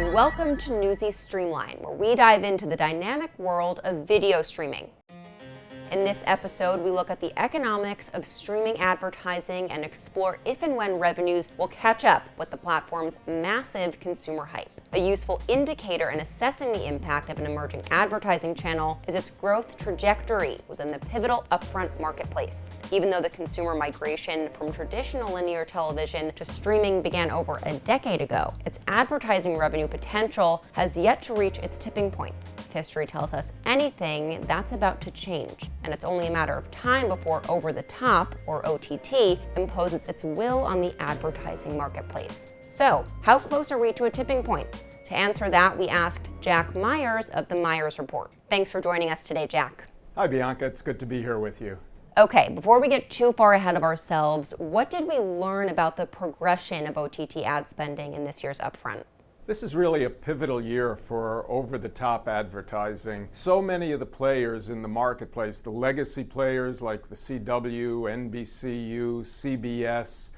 and welcome to Newsy Streamline, where we dive into the dynamic world of video streaming. In this episode, we look at the economics of streaming advertising and explore if and when revenues will catch up with the platform's massive consumer hype. A useful indicator in assessing the impact of an emerging advertising channel is its growth trajectory within the pivotal upfront marketplace. Even though the consumer migration from traditional linear television to streaming began over a decade ago, its advertising revenue potential has yet to reach its tipping point. If history tells us anything, that's about to change, and it's only a matter of time before over-the-top, or OTT, imposes its will on the advertising marketplace. So, how close are we to a tipping point? To answer that, we asked Jack Myers of the Myers Report. Thanks for joining us today, Jack. Hi, Bianca. It's good to be here with you. Okay, before we get too far ahead of ourselves, what did we learn about the progression of OTT ad spending in this year's Upfront? This is really a pivotal year for over-the-top advertising. So many of the players in the marketplace, the legacy players like the CW, NBCU, CBS,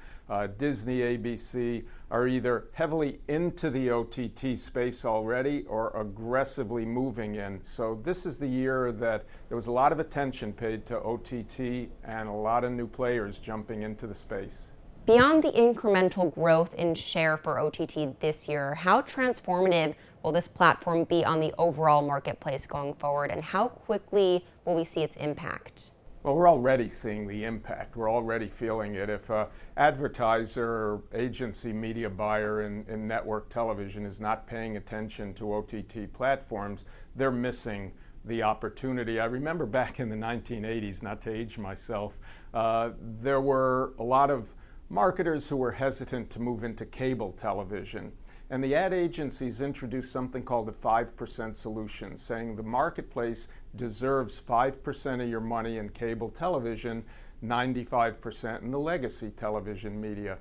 Disney, ABC, are either heavily into the OTT space already or aggressively moving in. So this is the year that there was a lot of attention paid to OTT and a lot of new players jumping into the space. Beyond the incremental growth in share for OTT this year, how transformative will this platform be on the overall marketplace going forward, and how quickly will we see its impact? Well, we're already seeing the impact. We're already feeling it. If an advertiser or agency media buyer in network television is not paying attention to OTT platforms, they're missing the opportunity. I remember back in the 1980s, not to age myself, there were a lot of marketers who were hesitant to move into cable television. And the ad agencies introduced something called the 5% solution, saying the marketplace deserves 5% of your money in cable television, 95% in the legacy television media.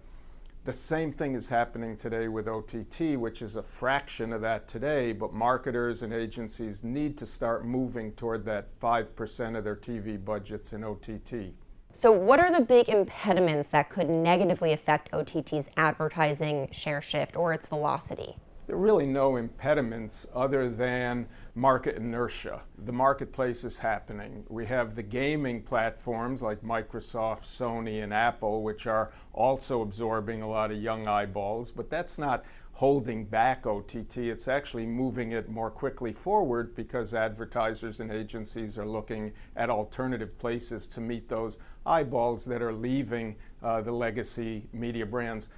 The same thing is happening today with OTT, which is a fraction of that today, but marketers and agencies need to start moving toward that 5% of their TV budgets in OTT. So what are the big impediments that could negatively affect OTT's advertising share shift or its velocity? There are really no impediments other than market inertia. The marketplace is happening. We have the gaming platforms like Microsoft, Sony, and Apple, which are also absorbing a lot of young eyeballs, but that's not holding back OTT. It's actually moving it more quickly forward because advertisers and agencies are looking at alternative places to meet those eyeballs that are leaving the legacy media brands.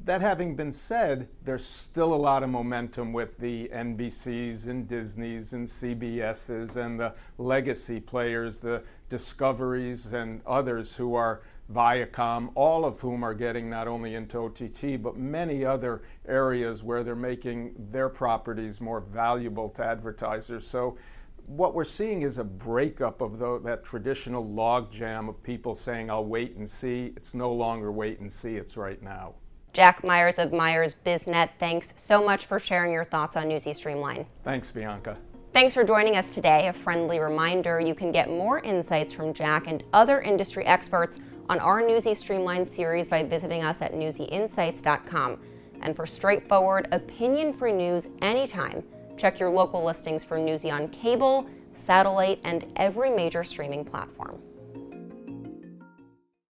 That having been said, there's still a lot of momentum with the NBCs and Disneys and CBSs and the legacy players, the Discoveries and others who are Viacom, all of whom are getting not only into OTT, but many other areas where they're making their properties more valuable to advertisers. So what we're seeing is a breakup of that traditional logjam of people saying, I'll wait and see. It's no longer wait and see, it's right now. Jack Myers of Myers BizNet, thanks so much for sharing your thoughts on Newsy Streamline. Thanks, Bianca. Thanks for joining us today. A friendly reminder, you can get more insights from Jack and other industry experts on our Newsy Streamline series by visiting us at newsyinsights.com. And for straightforward, opinion-free news anytime, check your local listings for Newsy on cable, satellite, and every major streaming platform.